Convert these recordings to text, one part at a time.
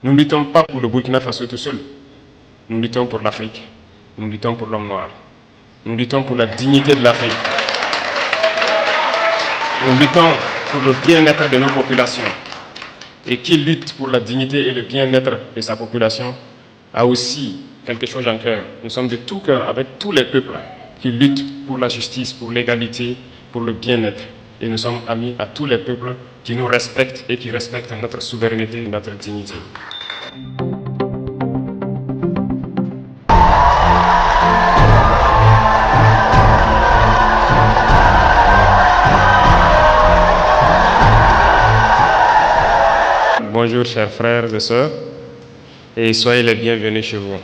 Nous ne luttons pas pour le Burkina Faso tout seul. Nous luttons pour l'Afrique. Nous luttons pour l'homme noir. Nous luttons pour la dignité de l'Afrique. Nous luttons pour le bien-être de nos populations. Et qui lutte pour la dignité et le bien-être de sa population a aussi quelque chose en cœur. Nous sommes de tout cœur avec tous les peuples qui luttent pour la justice, pour l'égalité, pour le bien-être. Et nous sommes amis à tous les peuples qui nous respectent et qui respectent notre souveraineté et notre dignité. Bonjour chers frères et sœurs, et soyez les bienvenus chez vous.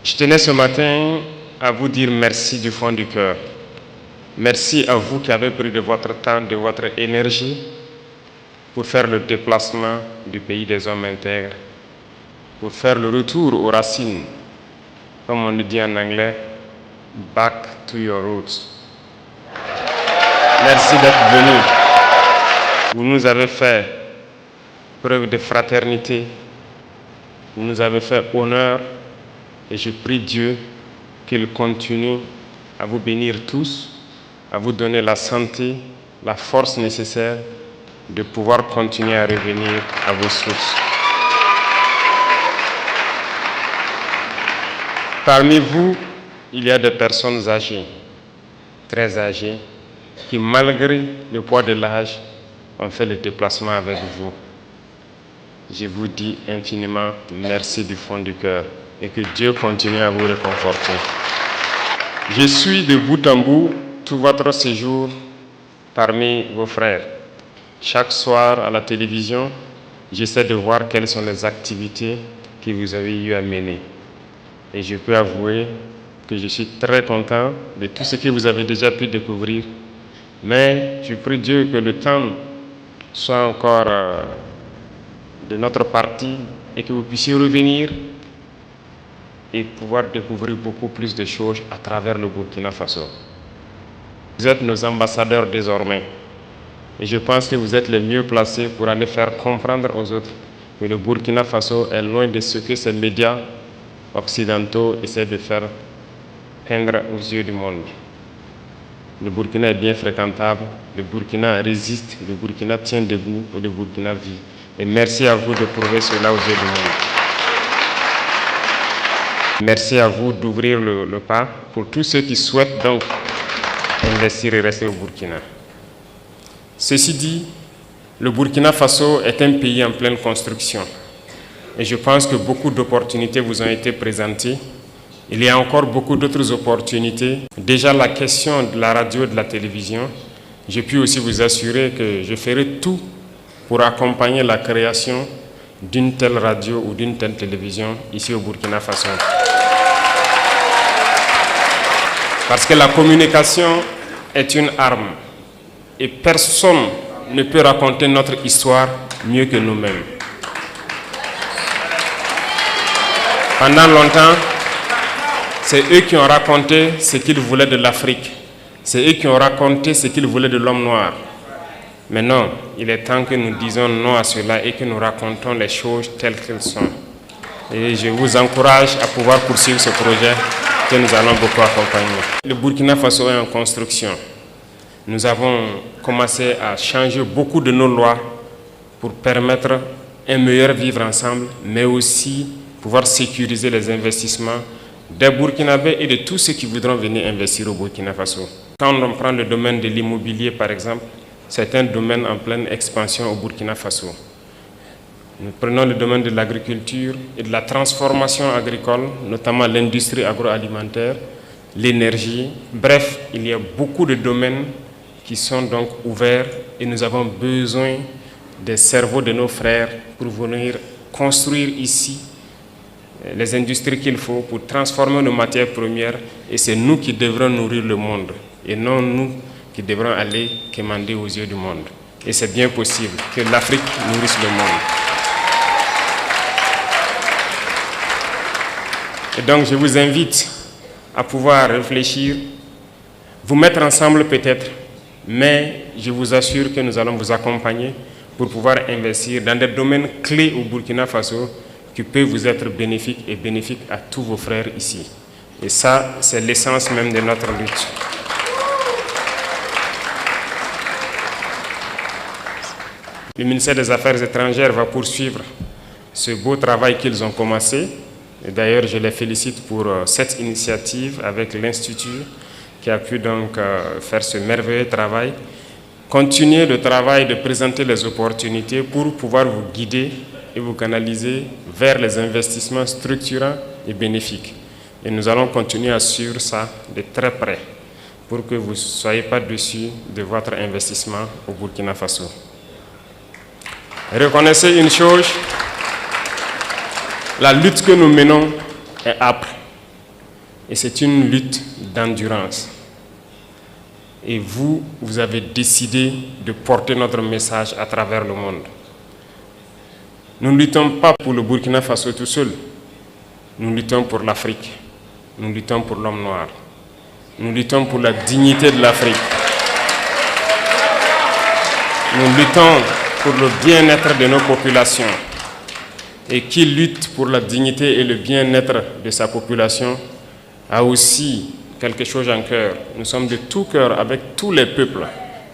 Je tenais ce matin à vous dire merci du fond du cœur. Merci à vous qui avez pris de votre temps, de votre énergie pour faire le déplacement du pays des hommes intègres, pour faire le retour aux racines, comme on le dit en anglais, back to your roots. Merci d'être venus. Vous nous avez fait preuve de fraternité, vous nous avez fait honneur et je prie Dieu qu'il continue à vous bénir tous, à vous donner la santé, la force nécessaire de pouvoir continuer à revenir à vos sources. Parmi vous, il y a des personnes âgées, très âgées, qui malgré le poids de l'âge, on fait le déplacement avec vous. Je vous dis infiniment merci du fond du cœur et que Dieu continue à vous réconforter. Je suis de bout en bout tout votre séjour parmi vos frères. Chaque soir à la télévision, j'essaie de voir quelles sont les activités que vous avez eu à mener. Et je peux avouer que je suis très content de tout ce que vous avez déjà pu découvrir. Mais je prie Dieu que le temps soit encore de notre partie et que vous puissiez revenir et pouvoir découvrir beaucoup plus de choses à travers le Burkina Faso. Vous êtes nos ambassadeurs désormais et je pense que vous êtes les mieux placés pour aller faire comprendre aux autres que le Burkina Faso est loin de ce que ces médias occidentaux essaient de faire peindre aux yeux du monde. Le Burkina est bien fréquentable, le Burkina résiste, le Burkina tient debout et le Burkina vit. Et merci à vous de prouver cela aux yeux du monde. Merci à vous d'ouvrir le pas pour tous ceux qui souhaitent donc investir et rester au Burkina. Ceci dit, le Burkina Faso est un pays en pleine construction. Et je pense que beaucoup d'opportunités vous ont été présentées. Il y a encore beaucoup d'autres opportunités. Déjà la question de la radio et de la télévision, je puis aussi vous assurer que je ferai tout pour accompagner la création d'une telle radio ou d'une telle télévision ici au Burkina Faso. Parce que la communication est une arme et personne ne peut raconter notre histoire mieux que nous-mêmes. Pendant longtemps, c'est eux qui ont raconté ce qu'ils voulaient de l'Afrique. C'est eux qui ont raconté ce qu'ils voulaient de l'homme noir. Mais non, il est temps que nous disions non à cela et que nous racontons les choses telles qu'elles sont. Et je vous encourage à pouvoir poursuivre ce projet que nous allons beaucoup accompagner. Le Burkina Faso est en construction. Nous avons commencé à changer beaucoup de nos lois pour permettre un meilleur vivre ensemble, mais aussi pouvoir sécuriser les investissements des Burkinabés et de tous ceux qui voudront venir investir au Burkina Faso. Quand on prend le domaine de l'immobilier, par exemple, c'est un domaine en pleine expansion au Burkina Faso. Nous prenons le domaine de l'agriculture et de la transformation agricole, notamment l'industrie agroalimentaire, l'énergie. Bref, il y a beaucoup de domaines qui sont donc ouverts et nous avons besoin des cerveaux de nos frères pour venir construire ici les industries qu'il faut pour transformer nos matières premières et c'est nous qui devrons nourrir le monde et non nous qui devrons aller quémander aux yeux du monde. Et c'est bien possible que l'Afrique nourrisse le monde. Et donc je vous invite à pouvoir réfléchir, vous mettre ensemble peut-être, mais je vous assure que nous allons vous accompagner pour pouvoir investir dans des domaines clés au Burkina Faso qui peuvent vous être bénéfiques et bénéfiques à tous vos frères ici. Et ça, c'est l'essence même de notre lutte. Le ministère des Affaires étrangères va poursuivre ce beau travail qu'ils ont commencé. Et d'ailleurs, je les félicite pour cette initiative avec l'Institut qui a pu donc faire ce merveilleux travail. Continuez le travail de présenter les opportunités pour pouvoir vous guider et vous canaliser vers les investissements structurants et bénéfiques. Et nous allons continuer à suivre ça de très près pour que vous ne soyez pas déçus de votre investissement au Burkina Faso. Reconnaissez une chose, la lutte que nous menons est âpre et c'est une lutte d'endurance. Et vous avez décidé de porter notre message à travers le monde. Nous ne luttons pas pour le Burkina Faso tout seul. Nous luttons pour l'Afrique. Nous luttons pour l'homme noir. Nous luttons pour la dignité de l'Afrique. Nous luttons pour le bien-être de nos populations. Et qui lutte pour la dignité et le bien-être de sa population a aussi quelque chose en cœur. Nous sommes de tout cœur avec tous les peuples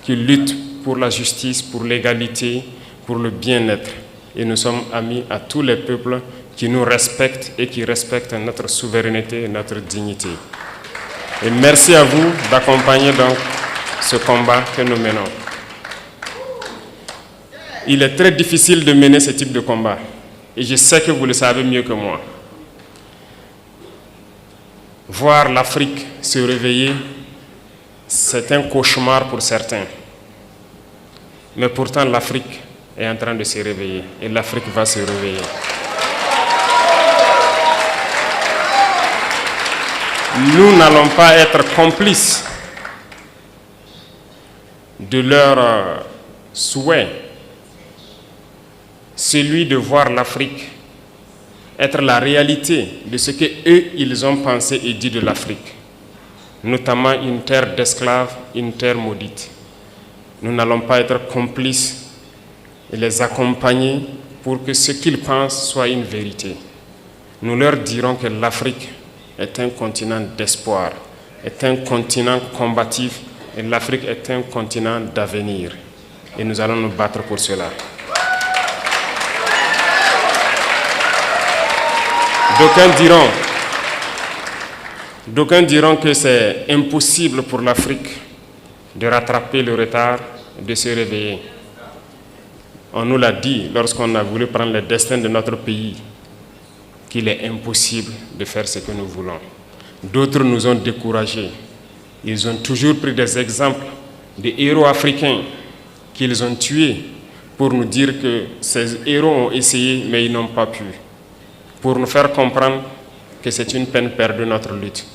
qui luttent pour la justice, pour l'égalité, pour le bien-être. Et nous sommes amis à tous les peuples qui nous respectent et qui respectent notre souveraineté et notre dignité. Et merci à vous d'accompagner donc ce combat que nous menons. Il est très difficile de mener ce type de combat. Et je sais que vous le savez mieux que moi. Voir l'Afrique se réveiller, c'est un cauchemar pour certains. Mais pourtant, l'Afrique est en train de se réveiller. Et l'Afrique va se réveiller. Nous n'allons pas être complices de leur souhait, celui de voir l'Afrique être la réalité de ce qu'eux, ils ont pensé et dit de l'Afrique, notamment une terre d'esclaves, une terre maudite. Nous n'allons pas être complices et les accompagner pour que ce qu'ils pensent soit une vérité. Nous leur dirons que l'Afrique est un continent d'espoir, est un continent combatif et l'Afrique est un continent d'avenir. Et nous allons nous battre pour cela. D'aucuns diront que c'est impossible pour l'Afrique de rattraper le retard, de se réveiller. On nous l'a dit lorsqu'on a voulu prendre le destin de notre pays, qu'il est impossible de faire ce que nous voulons. D'autres nous ont découragés. Ils ont toujours pris des exemples de héros africains qu'ils ont tués pour nous dire que ces héros ont essayé, mais ils n'ont pas pu. Pour nous faire comprendre que c'est une peine perdue notre lutte.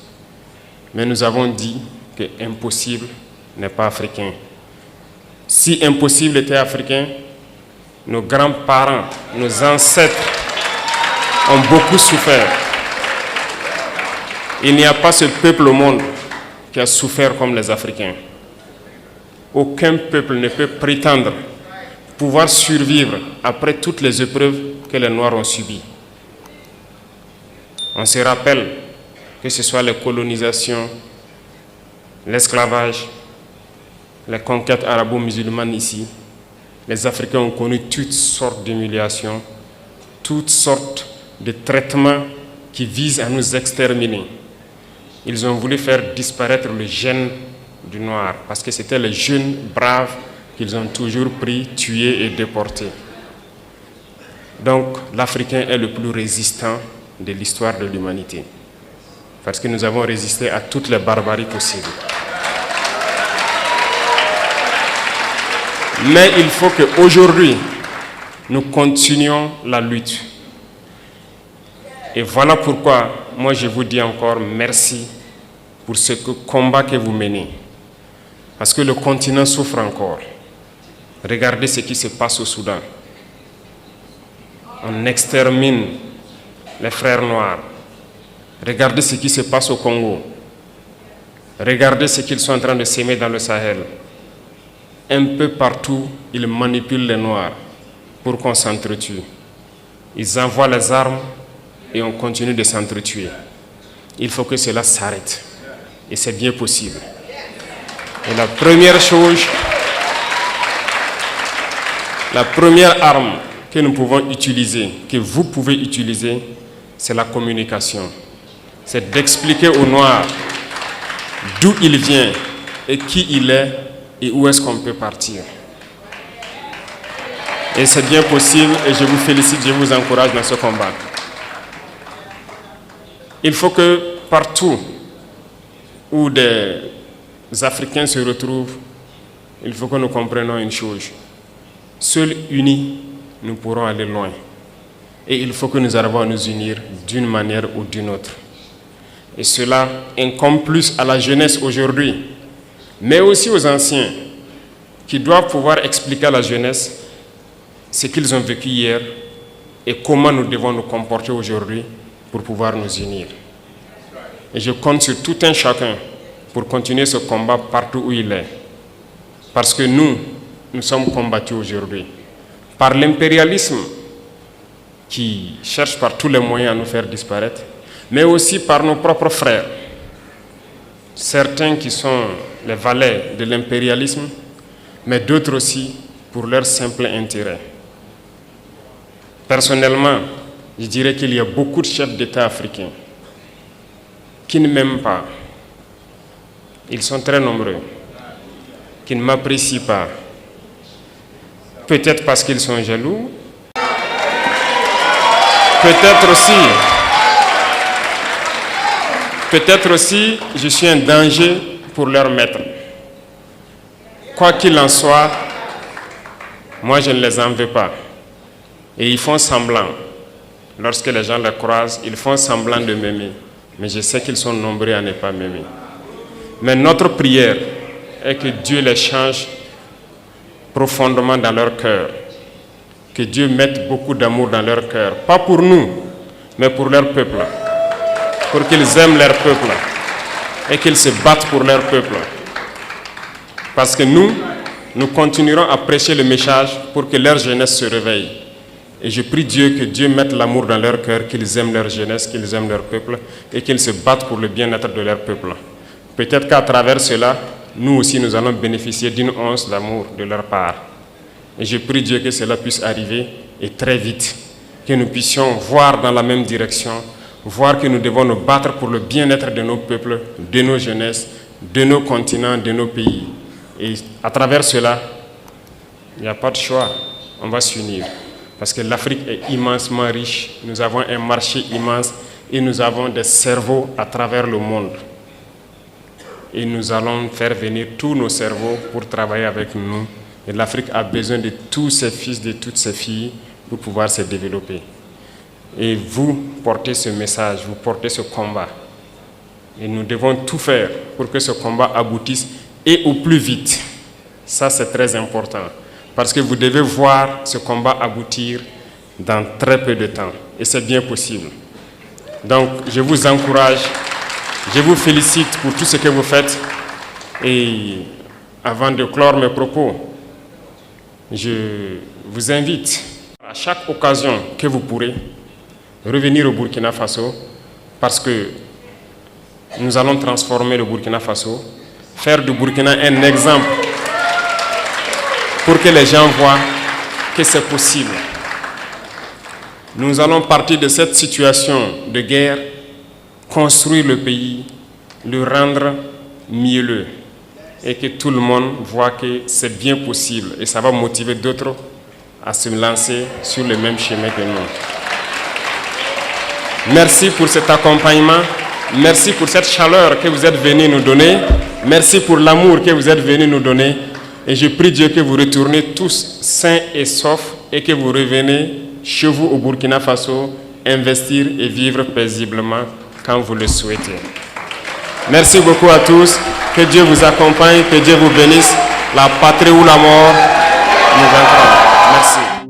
Mais nous avons dit que impossible n'est pas africain. Si impossible était africain, nos grands-parents, nos ancêtres ont beaucoup souffert. Il n'y a pas ce peuple au monde qui a souffert comme les Africains. Aucun peuple ne peut prétendre pouvoir survivre après toutes les épreuves que les Noirs ont subies. On se rappelle que ce soit les colonisations, l'esclavage, les conquêtes arabo-musulmanes ici, les Africains ont connu toutes sortes d'humiliations, toutes sortes de traitements qui visent à nous exterminer. Ils ont voulu faire disparaître le gène du noir parce que c'était les jeunes braves qu'ils ont toujours pris, tués et déportés. Donc l'Africain est le plus résistant de l'histoire de l'humanité parce que nous avons résisté à toutes les barbaries possibles. Mais il faut qu'aujourd'hui, nous continuions la lutte. Et voilà pourquoi, moi je vous dis encore merci pour ce combat que vous menez. Parce que le continent souffre encore. Regardez ce qui se passe au Soudan. On extermine les frères noirs. Regardez ce qui se passe au Congo. Regardez ce qu'ils sont en train de s'aimer dans le Sahel. un peu partout, ils manipulent les Noirs pour qu'on s'entretue. Ils envoient les armes et on continue de s'entretuer. Il faut que cela s'arrête. Et c'est bien possible. Et la première chose, la première arme que nous pouvons utiliser, que vous pouvez utiliser, c'est la communication. C'est d'expliquer aux Noirs d'où il vient et qui il est et où est-ce qu'on peut partir. Et c'est bien possible et je vous félicite, je vous encourage dans ce combat. Il faut que partout où des Africains se retrouvent, il faut que nous comprenions une chose. Seuls unis, nous pourrons aller loin. Et il faut que nous arrivions à nous unir d'une manière ou d'une autre. Et cela incombe plus à la jeunesse aujourd'hui, mais aussi aux anciens, qui doivent pouvoir expliquer à la jeunesse ce qu'ils ont vécu hier et comment nous devons nous comporter aujourd'hui pour pouvoir nous unir. Et je compte sur tout un chacun pour continuer ce combat partout où il est. Parce que nous sommes combattus aujourd'hui par l'impérialisme qui cherche par tous les moyens à nous faire disparaître, mais aussi par nos propres frères. Certains qui sont les valets de l'impérialisme, mais d'autres aussi pour leur simple intérêt. Personnellement, je dirais qu'il y a beaucoup de chefs d'État africains qui ne m'aiment pas. Ils sont très nombreux, qui ne m'apprécient pas. Peut-être parce qu'ils sont jaloux, peut-être aussi, je suis un danger pour leur maître. Quoi qu'il en soit, moi je ne les en veux pas. Et ils font semblant. Lorsque les gens les croisent, ils font semblant de m'aimer. Mais je sais qu'ils sont nombreux à ne pas m'aimer. Mais notre prière est que Dieu les change profondément dans leur cœur. Que Dieu mette beaucoup d'amour dans leur cœur. Pas pour nous, mais pour leur peuple. Pour qu'ils aiment leur peuple. Et qu'ils se battent pour leur peuple. Parce que nous continuerons à prêcher le message pour que leur jeunesse se réveille. Et je prie Dieu que Dieu mette l'amour dans leur cœur, qu'ils aiment leur jeunesse, qu'ils aiment leur peuple et qu'ils se battent pour le bien-être de leur peuple. Peut-être qu'à travers cela, nous aussi nous allons bénéficier d'une once d'amour de leur part. Et je prie Dieu que cela puisse arriver et très vite, que nous puissions voir dans la même direction, voir que nous devons nous battre pour le bien-être de nos peuples, de nos jeunesses, de nos continents, de nos pays. Et à travers cela, il n'y a pas de choix, on va s'unir. Parce que l'Afrique est immensement riche, nous avons un marché immense et nous avons des cerveaux à travers le monde. Et nous allons faire venir tous nos cerveaux pour travailler avec nous. Et l'Afrique a besoin de tous ses fils, de toutes ses filles pour pouvoir se développer. Et vous portez ce message, vous portez ce combat. Et nous devons tout faire pour que ce combat aboutisse et au plus vite. Ça, c'est très important. Parce que vous devez voir ce combat aboutir dans très peu de temps. Et c'est bien possible. Donc, je vous encourage, je vous félicite pour tout ce que vous faites. Et avant de clore mes propos, je vous invite à chaque occasion que vous pourrez revenir au Burkina Faso parce que nous allons transformer le Burkina Faso, faire du Burkina un exemple pour que les gens voient que c'est possible. Nous allons partir de cette situation de guerre, construire le pays, le rendre mielleux et que tout le monde voit que c'est bien possible et ça va motiver d'autres à se lancer sur le même chemin que nous. Merci pour cet accompagnement, merci pour cette chaleur que vous êtes venus nous donner, merci pour l'amour que vous êtes venus nous donner. Et je prie Dieu que vous retournez tous sains et saufs et que vous revenez chez vous au Burkina Faso, investir et vivre paisiblement quand vous le souhaitez. Merci beaucoup à tous. Que Dieu vous accompagne, que Dieu vous bénisse. La patrie ou la mort nous vaincra. Merci.